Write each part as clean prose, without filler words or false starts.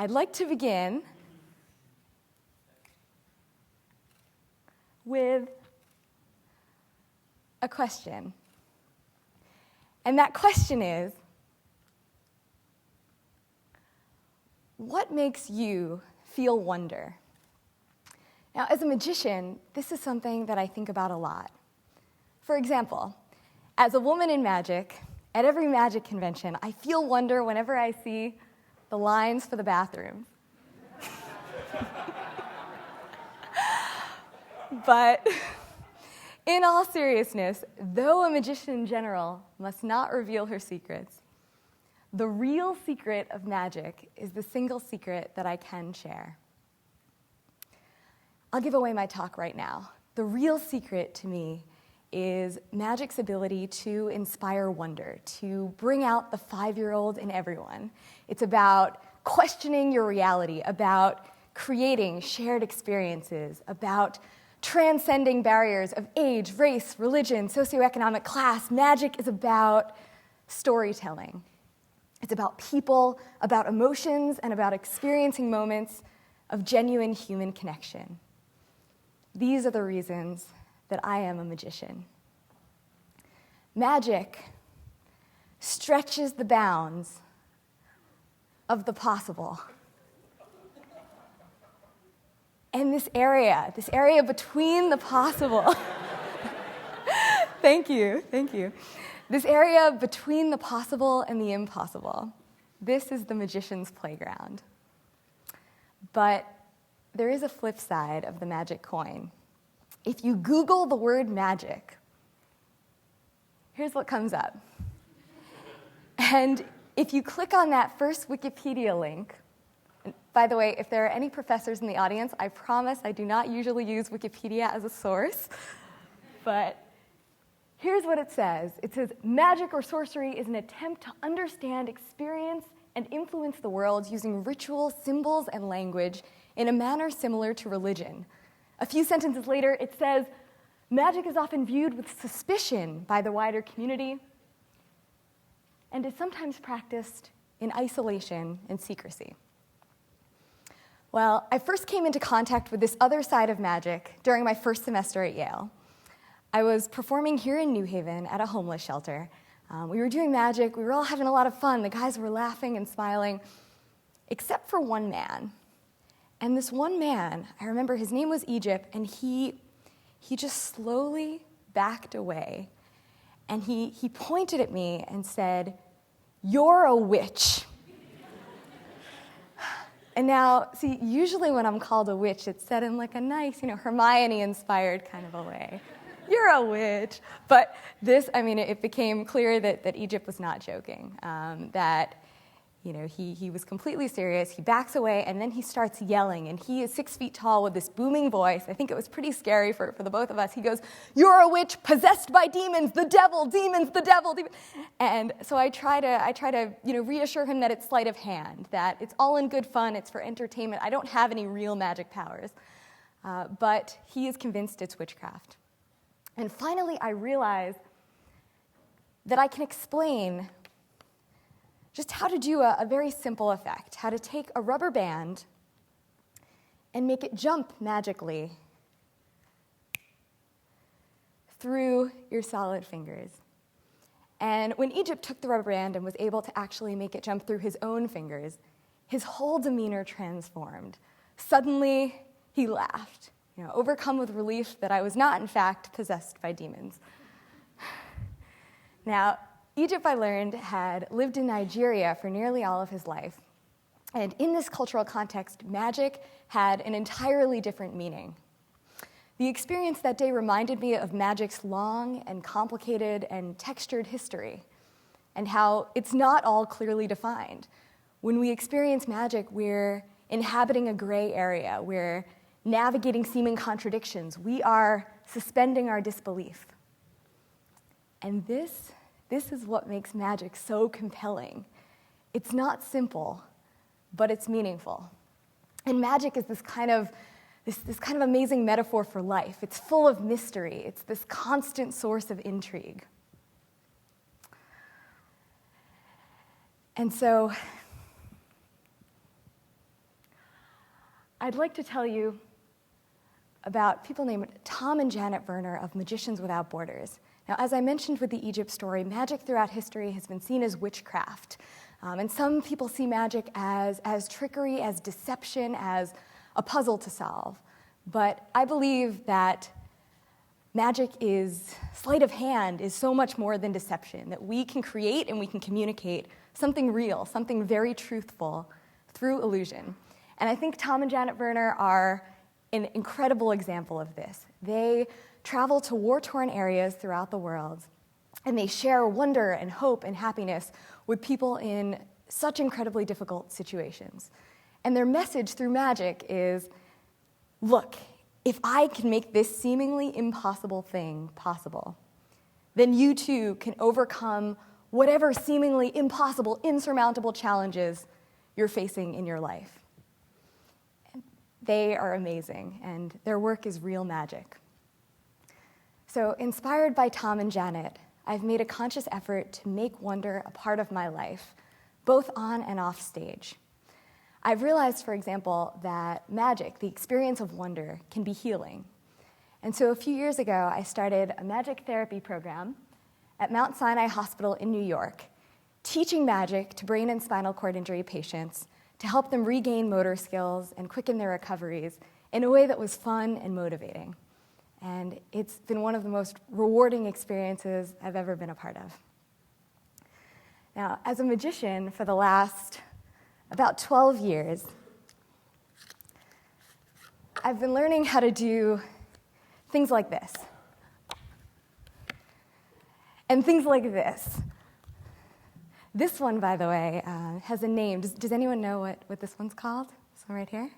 I'd like to begin with a question. And that question is, what makes you feel wonder? Now, as a magician, this is something that I think about a lot. For example, as a woman in magic, at every magic convention, I feel wonder whenever I see the lines for the bathrooms. But in all seriousness, though a magician in general must not reveal her secrets, the real secret of magic is the single secret that I can share. I'll give away my talk right now. The real secret to me is magic's ability to inspire wonder, to bring out the 5-year-old in everyone. It's about questioning your reality, about creating shared experiences, about transcending barriers of age, race, religion, socioeconomic class. Magic is about storytelling. It's about people, about emotions, and about experiencing moments of genuine human connection. These are the reasons that I am a magician. Magic stretches the bounds of the possible. And this area between the possible, thank you. This area between the possible and the impossible, this is the magician's playground. But there is a flip side of the magic coin. If you Google the word magic, here's what comes up. And if you click on that first Wikipedia link, and by the way, if there are any professors in the audience, I promise I do not usually use Wikipedia as a source, but here's what it says. It says, magic or sorcery is an attempt to understand, experience, and influence the world using ritual, symbols, and language in a manner similar to religion. A few sentences later, it says, magic is often viewed with suspicion by the wider community and is sometimes practiced in isolation and secrecy. Well, I first came into contact with this other side of magic during my first semester at Yale. I was performing here in New Haven at a homeless shelter. We were doing magic. We were all having a lot of fun. The guys were laughing and smiling, except for one man. And this one man, I remember his name was Egypt, and he just slowly backed away. And he pointed at me and said, "You're a witch." And now, see, usually when I'm called a witch, it's said in like a nice, Hermione-inspired kind of a way. You're a witch. But this, it became clear that Egypt was not joking, that he was completely serious. He backs away, and then he starts yelling, and he is 6 feet tall with this booming voice. I think it was pretty scary for the both of us. He goes, "You're a witch possessed by demons, the devil, demons, the devil." And so I try to reassure him that it's sleight of hand, that it's all in good fun, it's for entertainment. I don't have any real magic powers. But he is convinced it's witchcraft. And finally, I realize that I can explain just how to do a very simple effect, how to take a rubber band and make it jump magically through your solid fingers. And when Egypt took the rubber band and was able to actually make it jump through his own fingers, his whole demeanor transformed. Suddenly, he laughed, overcome with relief that I was not, in fact, possessed by demons. Now, Egypt, I learned, had lived in Nigeria for nearly all of his life. And in this cultural context, magic had an entirely different meaning. The experience that day reminded me of magic's long and complicated and textured history, and how it's not all clearly defined. When we experience magic, we're inhabiting a gray area. We're navigating seeming contradictions. We are suspending our disbelief. And this is what makes magic so compelling. It's not simple, but it's meaningful. And magic is this kind of amazing metaphor for life. It's full of mystery. It's this constant source of intrigue. And so, I'd like to tell you about people named Tom and Janet Werner of Magicians Without Borders. Now, as I mentioned with the Egypt story, magic throughout history has been seen as witchcraft. And some people see magic as trickery, as deception, as a puzzle to solve. But I believe that magic is, sleight of hand is so much more than deception, that we can create and we can communicate something real, something very truthful through illusion. And I think Tom and Janet Werner are an incredible example of this. They travel to war-torn areas throughout the world, and they share wonder and hope and happiness with people in such incredibly difficult situations. And their message through magic is, look, if I can make this seemingly impossible thing possible, then you too can overcome whatever seemingly impossible, insurmountable challenges you're facing in your life. And they are amazing, and their work is real magic. So, inspired by Tom and Janet, I've made a conscious effort to make wonder a part of my life, both on and off stage. I've realized, for example, that magic, the experience of wonder, can be healing. And so a few years ago, I started a magic therapy program at Mount Sinai Hospital in New York, teaching magic to brain and spinal cord injury patients to help them regain motor skills and quicken their recoveries in a way that was fun and motivating. And it's been one of the most rewarding experiences I've ever been a part of. Now, as a magician for the last about 12 years, I've been learning how to do things like this. And things like this. This one, by the way, has a name. Does anyone know what this one's called? This one right here?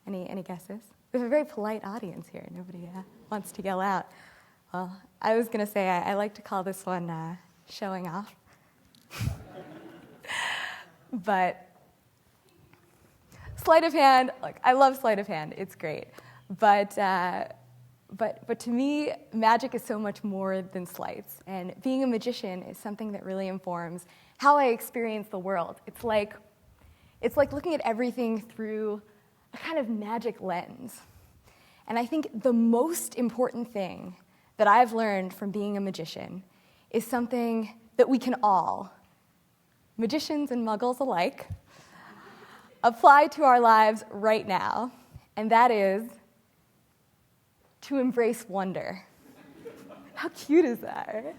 Any guesses? We have a very polite audience here. Nobody wants to yell out. Well, I was going to say I like to call this one showing off. But sleight of hand, look, I love sleight of hand. It's great. But to me, magic is so much more than sleights. And being a magician is something that really informs how I experience the world. It's like looking at everything through a kind of magic lens. And I think the most important thing that I've learned from being a magician is something that we can all, magicians and muggles alike, apply to our lives right now, and that is to embrace wonder. How cute is that?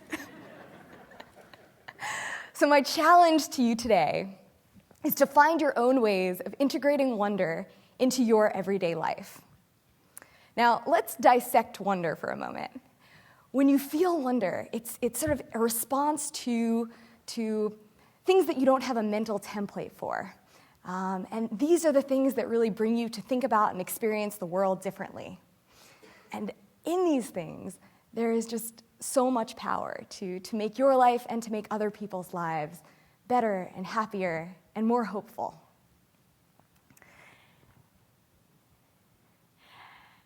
So my challenge to you today is to find your own ways of integrating wonder into your everyday life. Now, let's dissect wonder for a moment. When you feel wonder, it's sort of a response to things that you don't have a mental template for. And these are the things that really bring you to think about and experience the world differently. And in these things, there is just so much power to make your life and to make other people's lives better and happier and more hopeful.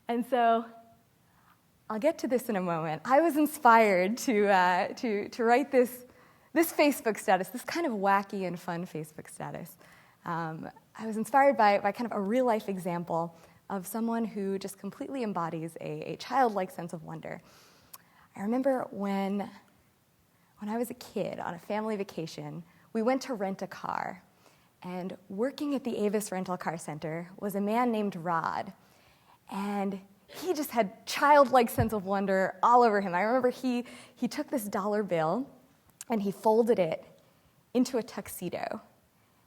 And so, I'll get to this in a moment. I was inspired to write this Facebook status, this kind of wacky and fun Facebook status. I was inspired by kind of a real-life example of someone who just completely embodies a childlike sense of wonder. I remember when I was a kid on a family vacation, we went to rent a car, and working at the Avis Rental Car Center was a man named Rod, and he just had childlike sense of wonder all over him. I remember he took this dollar bill, and he folded it into a tuxedo,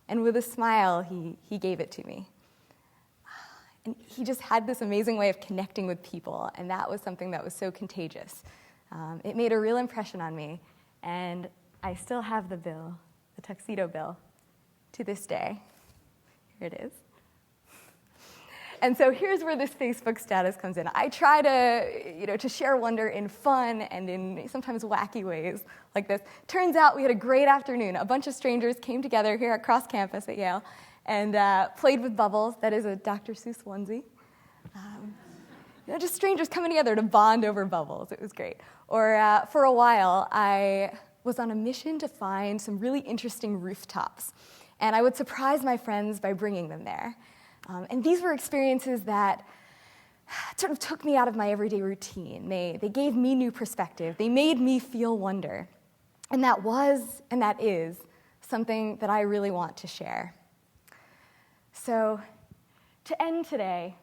and with a smile, he gave it to me. And he just had this amazing way of connecting with people, and that was something that was so contagious. It made a real impression on me, and I still have the bill, the tuxedo bill, to this day. Here it is. And so here's where this Facebook status comes in. I try to share wonder in fun and in sometimes wacky ways like this. Turns out we had a great afternoon. A bunch of strangers came together here across campus at Yale and played with bubbles. That is a Dr. Seuss onesie. Just strangers coming together to bond over bubbles. It was great. Or for a while, I was on a mission to find some really interesting rooftops. And I would surprise my friends by bringing them there. And these were experiences that sort of took me out of my everyday routine. They gave me new perspective. They made me feel wonder. And that was, and that is, something that I really want to share. So, to end today,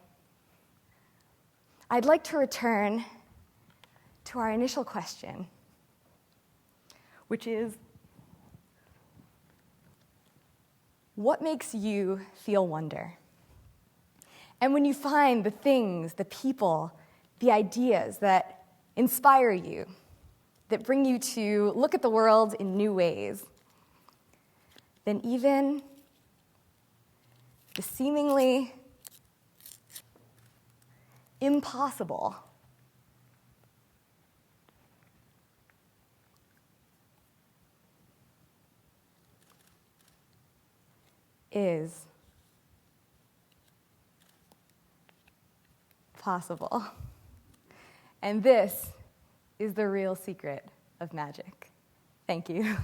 I'd like to return to our initial question, which is, what makes you feel wonder? And when you find the things, the people, the ideas that inspire you, that bring you to look at the world in new ways, then even the seemingly impossible is possible. And this is the real secret of magic. Thank you.